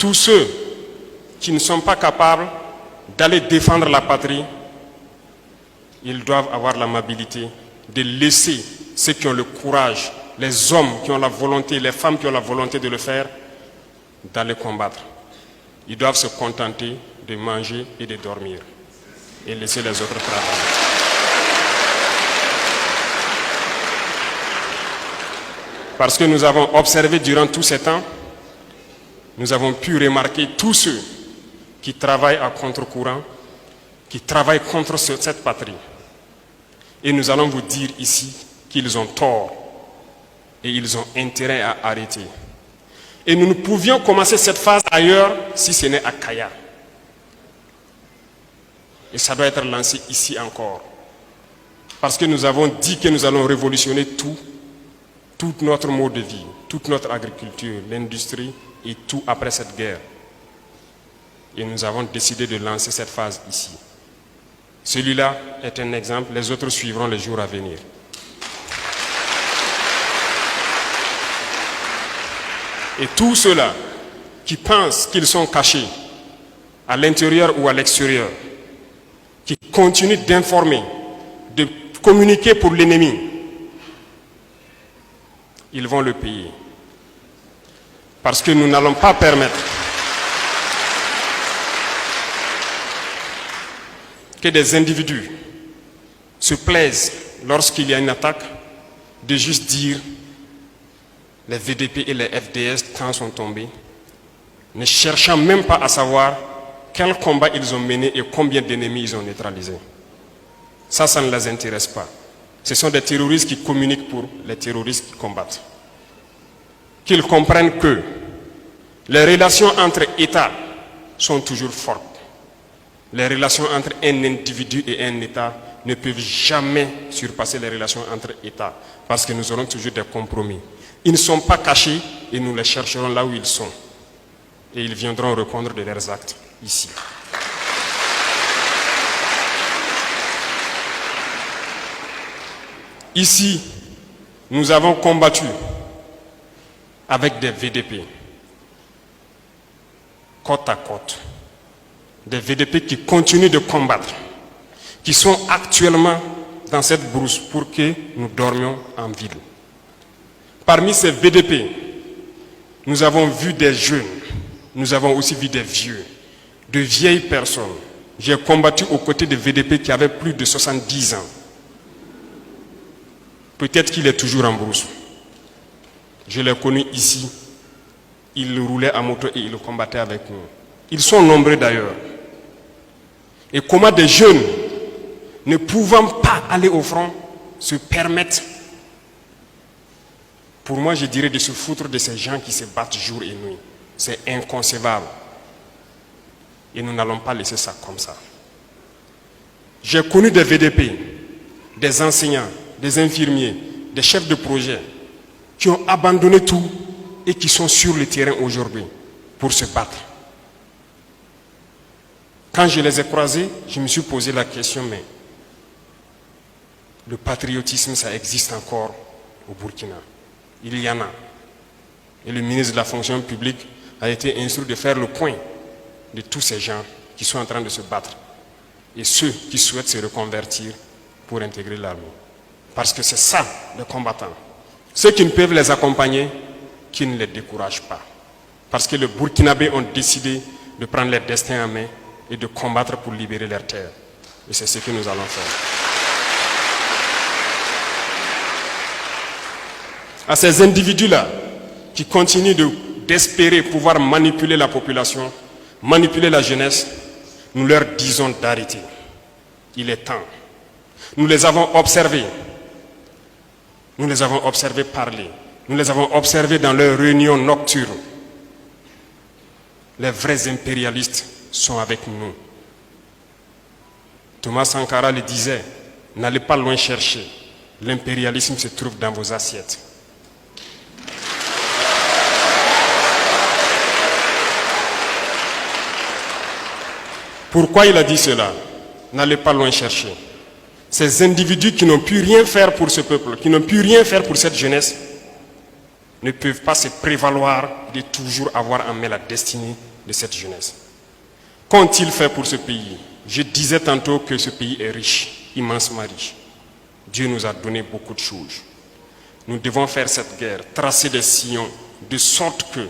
tous ceux qui ne sont pas capables d'aller défendre la patrie, ils doivent avoir l'amabilité de laisser ceux qui ont le courage, les hommes qui ont la volonté, les femmes qui ont la volonté de le faire, d'aller combattre. Ils doivent se contenter de manger et de dormir et laisser les autres travailler. Parce que nous avons observé durant tous ces temps, nous avons pu remarquer tous ceux qui travaillent à contre-courant, qui travaillent contre cette patrie. Et nous allons vous dire ici qu'ils ont tort et ils ont intérêt à arrêter. Et nous ne pouvions commencer cette phase ailleurs si ce n'est à Kaya. Et ça doit être lancé ici encore. Parce que nous avons dit que nous allons révolutionner tout notre mode de vie, toute notre agriculture, l'industrie et tout après cette guerre. Et nous avons décidé de lancer cette phase ici. Celui-là est un exemple, les autres suivront les jours à venir. Et tous ceux-là qui pensent qu'ils sont cachés à l'intérieur ou à l'extérieur, qui continuent d'informer, de communiquer pour l'ennemi, ils vont le payer. Parce que nous n'allons pas permettre que des individus se plaisent lorsqu'il y a une attaque de juste dire les VDP et les FDS quand sont tombés, ne cherchant même pas à savoir quel combat ils ont mené et combien d'ennemis ils ont neutralisés. Ça ne les intéresse pas. Ce sont des terroristes qui communiquent pour les terroristes qui combattent. Qu'ils comprennent que les relations entre États sont toujours fortes. Les relations entre un individu et un État ne peuvent jamais surpasser les relations entre États parce que nous aurons toujours des compromis. Ils ne sont pas cachés et nous les chercherons là où ils sont. Et ils viendront répondre de leurs actes ici. Ici, nous avons combattu avec des VDP, côte à côte. Des VDP qui continuent de combattre, qui sont actuellement dans cette brousse pour que nous dormions en ville. Parmi ces VDP, nous avons vu des jeunes, nous avons aussi vu des vieux, de vieilles personnes. J'ai combattu aux côtés de VDP qui avaient plus de 70 ans. Peut-être qu'il est toujours en brousse. Je l'ai connu ici. Il roulait à moto et il combattait avec nous. Ils sont nombreux d'ailleurs. Et comment des jeunes, ne pouvant pas aller au front, se permettent, pour moi je dirais, de se foutre de ces gens qui se battent jour et nuit. C'est inconcevable. Et nous n'allons pas laisser ça comme ça. J'ai connu des VDP, des enseignants, des infirmiers, des chefs de projet, qui ont abandonné tout et qui sont sur le terrain aujourd'hui pour se battre. Quand je les ai croisés, je me suis posé la question, mais le patriotisme, ça existe encore au Burkina. Il y en a. Et le ministre de la fonction publique a été instruit de faire le point de tous ces gens qui sont en train de se battre et ceux qui souhaitent se reconvertir pour intégrer l'armée. Parce que c'est ça, les combattants. Ceux qui ne peuvent les accompagner, qui ne les découragent pas. Parce que les Burkinabés ont décidé de prendre leur destin en main et de combattre pour libérer leurs terres. Et c'est ce que nous allons faire. À ces individus-là, qui continuent d'espérer pouvoir manipuler la population, manipuler la jeunesse, nous leur disons d'arrêter. Il est temps. Nous les avons observés. Nous les avons observés parler. Nous les avons observés dans leurs réunions nocturnes. Les vrais impérialistes sont avec nous. Thomas Sankara le disait, n'allez pas loin chercher. L'impérialisme se trouve dans vos assiettes. Pourquoi il a dit cela? N'allez pas loin chercher. Ces individus qui n'ont pu rien faire pour ce peuple, qui n'ont pu rien faire pour cette jeunesse, ne peuvent pas se prévaloir de toujours avoir en main la destinée de cette jeunesse. Qu'ont-ils fait pour ce pays? Je disais tantôt que ce pays est riche, immensement riche. Dieu nous a donné beaucoup de choses. Nous devons faire cette guerre, tracer des sillons, de sorte que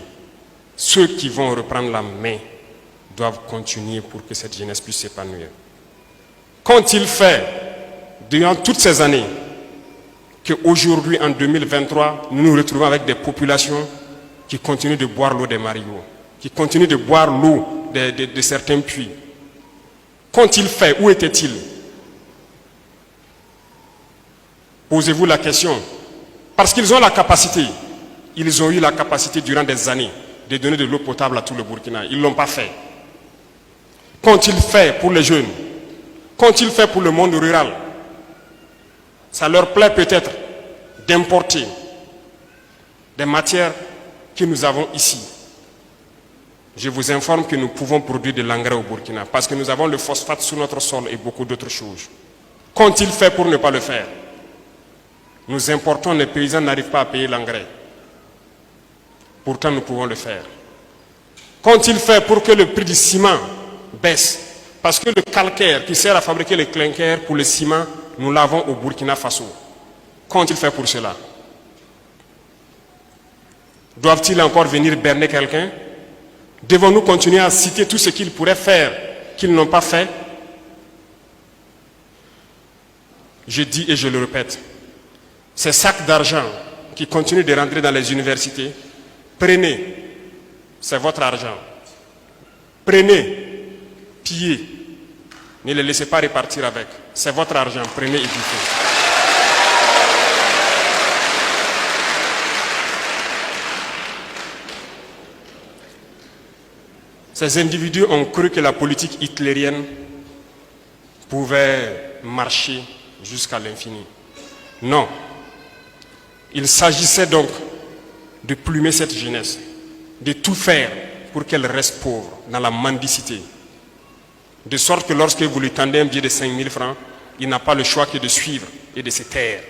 ceux qui vont reprendre la main doivent continuer pour que cette jeunesse puisse s'épanouir. Qu'ont-ils fait durant toutes ces années qu'aujourd'hui, en 2023, nous nous retrouvons avec des populations qui continuent de boire l'eau des marigots, qui continuent de boire l'eau de certains puits? Qu'ont-ils fait? Où étaient-ils? Posez-vous la question. Parce qu'ils ont la capacité, ils ont eu la capacité durant des années de donner de l'eau potable à tout le Burkina. Ils ne l'ont pas fait. Qu'ont-ils fait pour les jeunes? Qu'ont-ils fait pour le monde rural? Ça leur plaît peut-être d'importer des matières que nous avons ici. Je vous informe que nous pouvons produire de l'engrais au Burkina parce que nous avons le phosphate sous notre sol et beaucoup d'autres choses. Qu'ont-ils fait pour ne pas le faire? Nous importons, les paysans n'arrivent pas à payer l'engrais. Pourtant, nous pouvons le faire. Qu'ont-ils fait pour que le prix du ciment baisse? Parce que le calcaire qui sert à fabriquer les clinkers pour le ciment, nous l'avons au Burkina Faso. Qu'ont-ils fait pour cela? Doivent-ils encore venir berner quelqu'un? Devons-nous continuer à citer tout ce qu'ils pourraient faire, qu'ils n'ont pas fait? Je dis et je le répète, ces sacs d'argent qui continuent de rentrer dans les universités, prenez, c'est votre argent. Prenez, pillez, ne les laissez pas repartir avec. C'est votre argent, prenez et bouffez. Ces individus ont cru que la politique hitlérienne pouvait marcher jusqu'à l'infini. Non. Il s'agissait donc de plumer cette jeunesse, de tout faire pour qu'elle reste pauvre, dans la mendicité. De sorte que lorsque vous lui tendez un billet de 5 000 francs, il n'a pas le choix que de suivre et de se taire.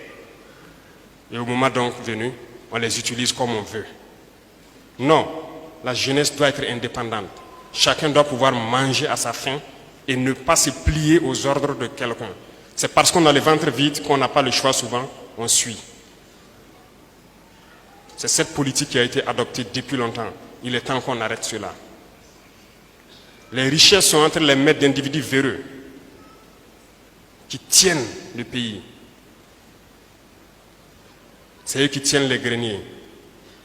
Et au moment donc venu, on les utilise comme on veut. Non, la jeunesse doit être indépendante. Chacun doit pouvoir manger à sa faim et ne pas se plier aux ordres de quelqu'un. C'est parce qu'on a le ventre vide qu'on n'a pas le choix souvent, on suit. C'est cette politique qui a été adoptée depuis longtemps. Il est temps qu'on arrête cela. Les richesses sont entre les mains d'individus véreux qui tiennent le pays. C'est eux qui tiennent les greniers.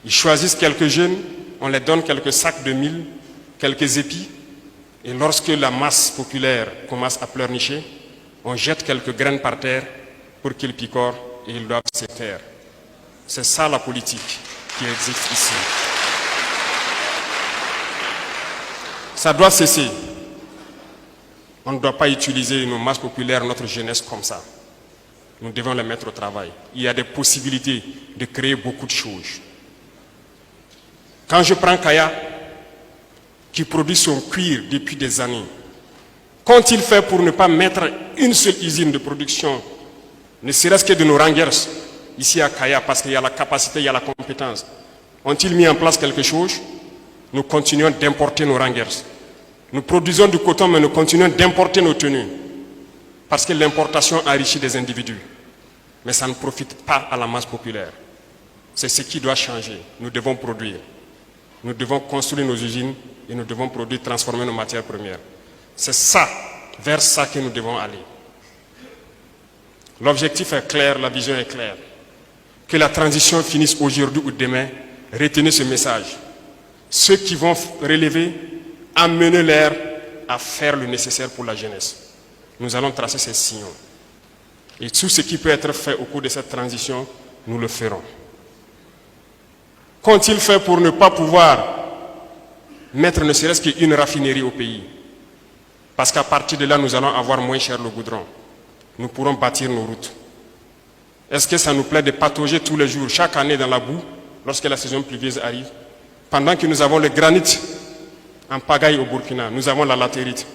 Ils choisissent quelques jeunes, on les donne quelques sacs de mil, quelques épis, et lorsque la masse populaire commence à pleurnicher, on jette quelques graines par terre pour qu'ils picorent et ils doivent se taire. C'est ça la politique qui existe ici. Ça doit cesser. On ne doit pas utiliser nos masses populaires, notre jeunesse comme ça. Nous devons les mettre au travail. Il y a des possibilités de créer beaucoup de choses. Quand je prends Kaya, qui produit son cuir depuis des années, qu'ont-ils fait pour ne pas mettre une seule usine de production, ne serait-ce que de nos rangers, ici à Kaya, parce qu'il y a la capacité, il y a la compétence? Ont-ils mis en place quelque chose? Nous continuons d'importer nos rangers. Nous produisons du coton, mais nous continuons d'importer nos tenues. Parce que l'importation enrichit des individus. Mais ça ne profite pas à la masse populaire. C'est ce qui doit changer. Nous devons produire. Nous devons construire nos usines et nous devons produire, transformer nos matières premières. C'est ça, vers ça que nous devons aller. L'objectif est clair, la vision est claire. Que la transition finisse aujourd'hui ou demain, retenez ce message. Ceux qui vont relever, amenez-les à faire le nécessaire pour la jeunesse. Nous allons tracer ces signaux. Et tout ce qui peut être fait au cours de cette transition, nous le ferons. Qu'ont-ils fait pour ne pas pouvoir mettre ne serait-ce qu'une raffinerie au pays? Parce qu'à partir de là, nous allons avoir moins cher le goudron. Nous pourrons bâtir nos routes. Est-ce que ça nous plaît de patauger tous les jours, chaque année dans la boue, lorsque la saison pluvieuse arrive? Pendant que nous avons le granit en pagaille au Burkina, nous avons la latérite.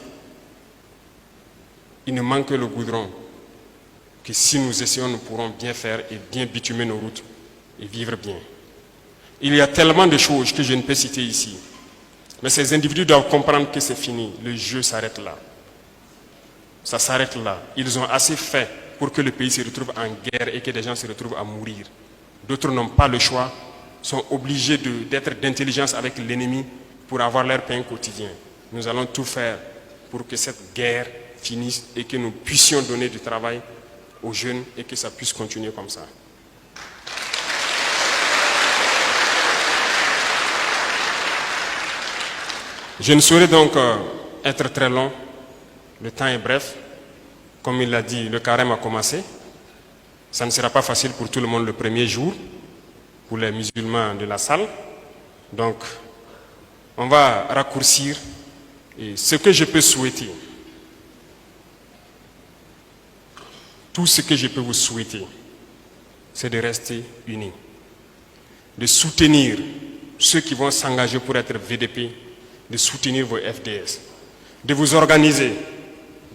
Il ne manque que le goudron, que si nous essayons, nous pourrons bien faire et bien bitumer nos routes et vivre bien. Il y a tellement de choses que je ne peux citer ici. Mais ces individus doivent comprendre que c'est fini. Le jeu s'arrête là. Ça s'arrête là. Ils ont assez fait pour que le pays se retrouve en guerre et que des gens se retrouvent à mourir. D'autres n'ont pas le choix, sont obligés d'être d'intelligence avec l'ennemi pour avoir leur pain quotidien. Nous allons tout faire pour que cette guerre finisse et que nous puissions donner du travail aux jeunes et que ça puisse continuer comme ça. Je ne saurais donc être très long. Le temps est bref. Comme il l'a dit, le carême a commencé. Ça ne sera pas facile pour tout le monde le premier jour, pour les musulmans de la salle. Donc, on va raccourcir. Et ce que je peux souhaiter, tout ce que je peux vous souhaiter, c'est de rester unis, de soutenir ceux qui vont s'engager pour être VDP, de soutenir vos FDS, de vous organiser,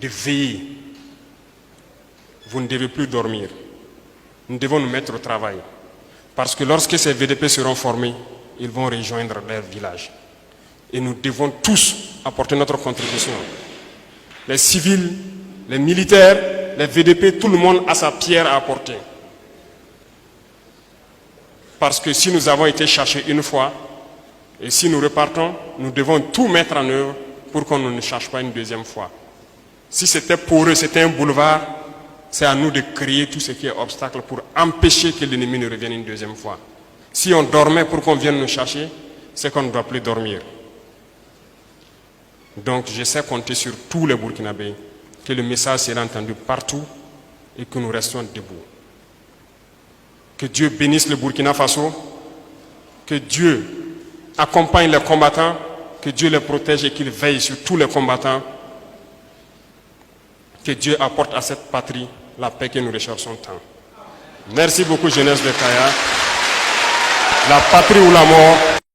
de veiller. Vous ne devez plus dormir. Nous devons nous mettre au travail. Parce que lorsque ces VDP seront formés, ils vont rejoindre leur village. Et nous devons tous apporter notre contribution. Les civils, les militaires, les VDP, tout le monde a sa pierre à apporter. Parce que si nous avons été cherchés une fois, et si nous repartons, nous devons tout mettre en œuvre pour qu'on ne cherche pas une deuxième fois. Si c'était pour eux, c'était un boulevard, c'est à nous de créer tout ce qui est obstacle pour empêcher que l'ennemi ne revienne une deuxième fois. Si on dormait pour qu'on vienne nous chercher, c'est qu'on ne doit plus dormir. Donc je sais compter sur tous les Burkinabés, que le message sera entendu partout et que nous restions debout. Que Dieu bénisse le Burkina Faso, que Dieu accompagne les combattants, que Dieu les protège et qu'il veille sur tous les combattants. Que Dieu apporte à cette patrie la paix que nous recherchons tant. Merci beaucoup, jeunesse de Kaya. La patrie ou la mort.